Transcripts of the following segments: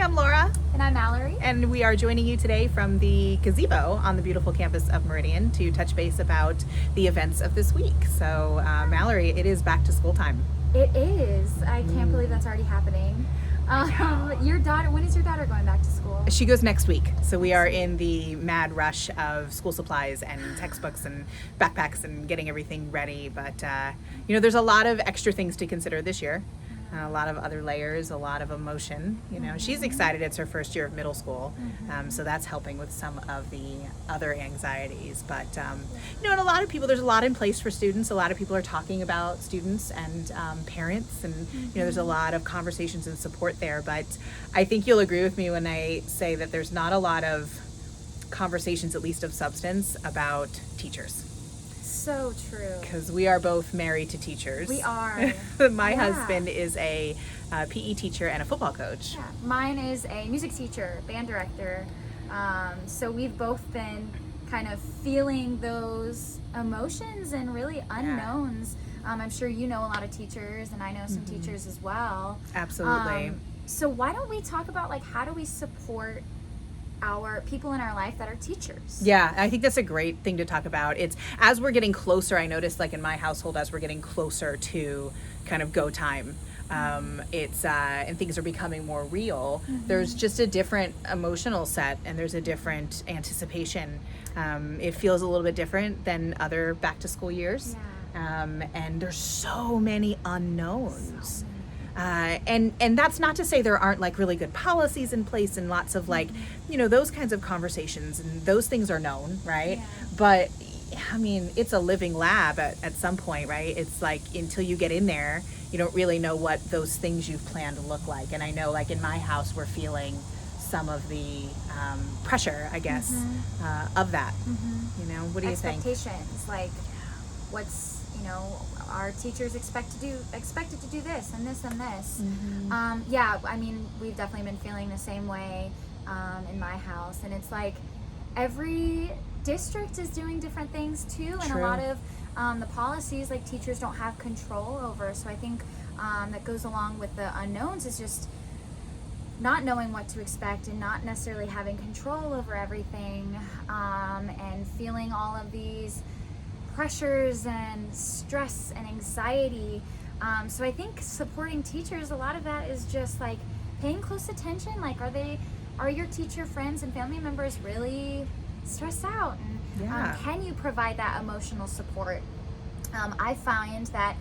I'm Laura. And I'm Mallory. And we are joining you today from the gazebo on the beautiful campus of Meridian to touch base about the events of this week. So, Mallory, it is back to school time. It is. I can't believe that's already happening. Your daughter, when is your daughter going back to school? She goes next week. So we are in the mad rush of school supplies and textbooks and backpacks and getting everything ready. But, there's a lot of extra things to consider this year. A lot of other layers, a lot of emotion. She's excited. It's her first year of middle school. So that's helping with some of the other anxieties. But, and a lot of people, there's a lot in place for students. A lot of people are talking about students and parents. And, there's a lot of conversations and support there. But I think you'll agree with me when I say that there's not a lot of conversations, at least of substance, about teachers. So true. Because we are both married to teachers. We are. My husband is a PE teacher and a football coach. Yeah. Mine is a music teacher, band director. So we've both been kind of feeling those emotions and really unknowns. I'm sure you know a lot of teachers, and I know some teachers as well. Absolutely. So why don't we talk about how do we support our people in our life that are teachers? Yeah, I think that's a great thing to talk about. It's as we're getting closer, I noticed in my household, as we're getting closer to kind of go time, it's and things are becoming more real. There's just a different emotional set, and there's a different anticipation. It feels a little bit different than other back to school years. And there's so many unknowns. And that's not to say there aren't really good policies in place and lots of those kinds of conversations, and those things are known, right? But it's a living lab at some point, right? It's until you get in there, you don't really know what those things you've planned look like. And I know in my house, we're feeling some of the pressure, I guess, of that. What do you think? Expectations, what's our teachers expected to do this and this and this. We've definitely been feeling the same way in my house, and it's every district is doing different things too. And a lot of the policies teachers don't have control over. So I think that goes along with the unknowns is just not knowing what to expect and not necessarily having control over everything, and feeling all of these pressures and stress and anxiety. So I think supporting teachers, a lot of that is just paying close attention. Are your teacher friends and family members really stressed out? And can you provide that emotional support? I find that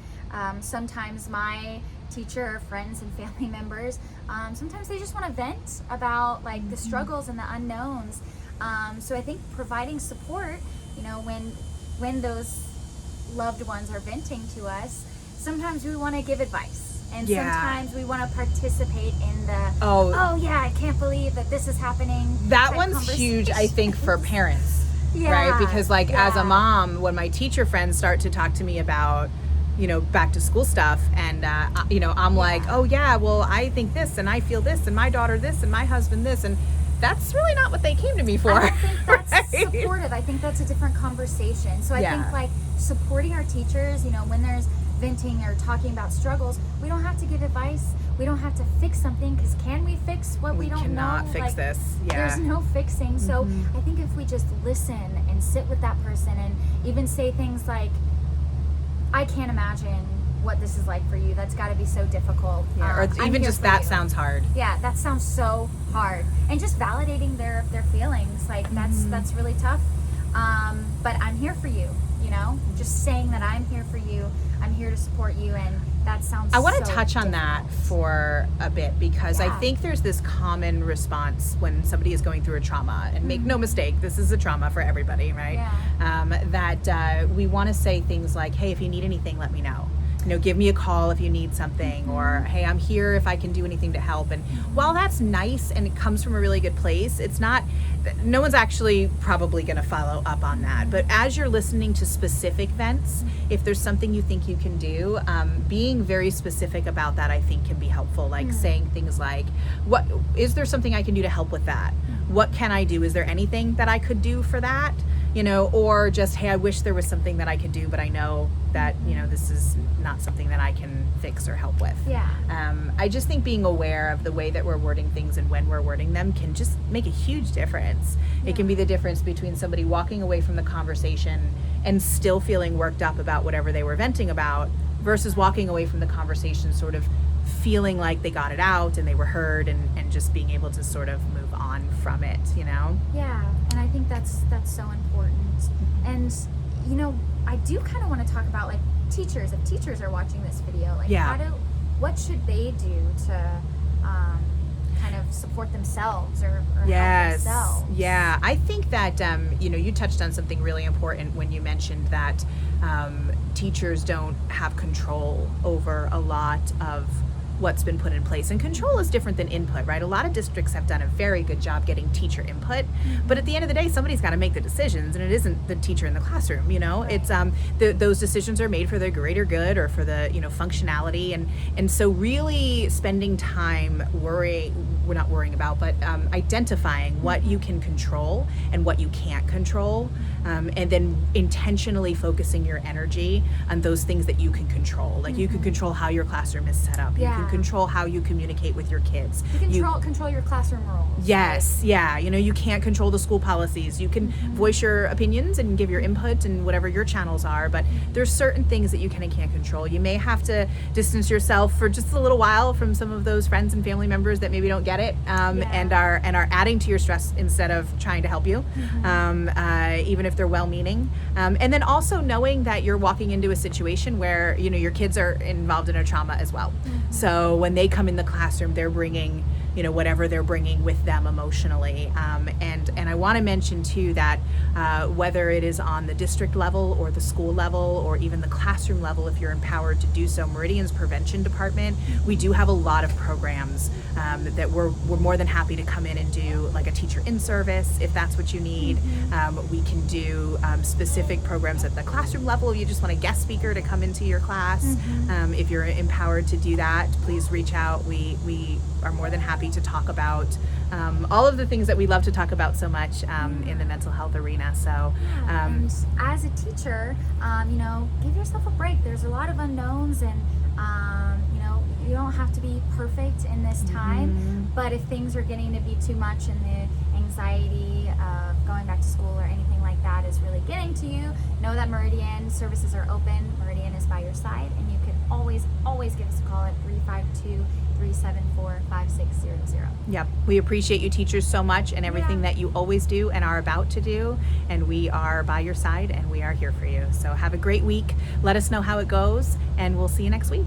sometimes my teacher friends and family members, sometimes they just want to vent about the struggles and the unknowns. So I think providing support, when those loved ones are venting to us, sometimes we want to give advice, and sometimes we want to participate in the I can't believe that this is happening. That one's huge, I think, for parents, right? Because as a mom, when my teacher friends start to talk to me about back to school stuff, and I'm I think this, and I feel this, and my daughter this, and my husband this, and that's really not what they came to me for. I don't think that's supportive. I think that's a different conversation. So I think supporting our teachers, when there's venting or talking about struggles, we don't have to give advice. We don't have to fix something, because can we fix what we don't know? We cannot fix this. There's no fixing. So I think if we just listen and sit with that person and even say things like, I can't imagine what this is like for you. That's got to be so difficult. Or even just that sounds hard. Yeah, that sounds so hard. And just validating their feelings, that's really tough. But I'm here for you, just saying that I'm here for you. I'm here to support you, and that sounds I want to so touch on that for a bit, because I think there's this common response when somebody is going through a trauma, and make no mistake, this is a trauma for everybody, right? That we want to say things like, hey, if you need anything, let me know. Give me a call if you need something, or hey, I'm here if I can do anything to help. And while that's nice and it comes from a really good place, it's not, no one's actually probably going to follow up on that. But as you're listening to specific vents, if there's something you think you can do, being very specific about that, I think, can be helpful. Saying things like, what is there something I can do to help with that? What can I do? Is there anything that I could do for that? you know, or just, hey, I wish there was something that I could do, but I know that, you know, this is not something that I can fix or help with. Yeah. I just think being aware of the way that we're wording things and when we're wording them can just make a huge difference. Yeah. It can be the difference between somebody walking away from the conversation and still feeling worked up about whatever they were venting about versus walking away from the conversation sort of feeling like they got it out and they were heard, and just being able to sort of move on from it, you know? Yeah, and I think that's so important. And, you know, I do kind of want to talk about, like, teachers. If teachers are watching this video, like, Yeah. what should they do to kind of support themselves or help Yes. themselves? Yeah. I think that, you know, you touched on something really important when you mentioned that teachers don't have control over a lot of what's been put in place. And control is different than input, right? A lot of districts have done a very good job getting teacher input, but at the end of the day, somebody's got to make the decisions, and it isn't the teacher in the classroom, you know? Right. It's those decisions are made for the greater good or for the, you know, functionality, and so really spending time identifying what you can control and what you can't control, and then intentionally focusing your energy on those things that you can control. Like you can control how your classroom is set up. You Yeah. can control how you communicate with your kids. You can control your classroom rules. Yes, yeah. You know, you can't control the school policies. You can voice your opinions and give your input and whatever your channels are, but there's certain things that you can and can't control. You may have to distance yourself for just a little while from some of those friends and family members that maybe don't get it, and are adding to your stress instead of trying to help you, even if they're well-meaning. And then also knowing that you're walking into a situation where, you know, your kids are involved in a trauma as well. So when they come in the classroom, they're bringing, you know, whatever they're bringing with them emotionally. And I want to mention too that whether it is on the district level or the school level or even the classroom level, if you're empowered to do so, Meridian's prevention department, we do have a lot of programs that we're more than happy to come in and do, like a teacher in service if that's what you need. We can do specific programs at the classroom level if you just want a guest speaker to come into your class. If you're empowered to do that, please reach out. We are more than happy to talk about all of the things that we love to talk about so much in the mental health arena. So, and as a teacher, you know, give yourself a break. There's a lot of unknowns, and you know, you don't have to be perfect in this time. But if things are getting to be too much, and the anxiety of going back to school or anything like that is really getting to you, know that Meridian services are open. Meridian is by your side, and you can always give us a call at 352-374-5600. Yep. We appreciate you teachers so much and everything that you always do and are about to do. And we are by your side and we are here for you. So have a great week. Let us know how it goes, and we'll see you next week.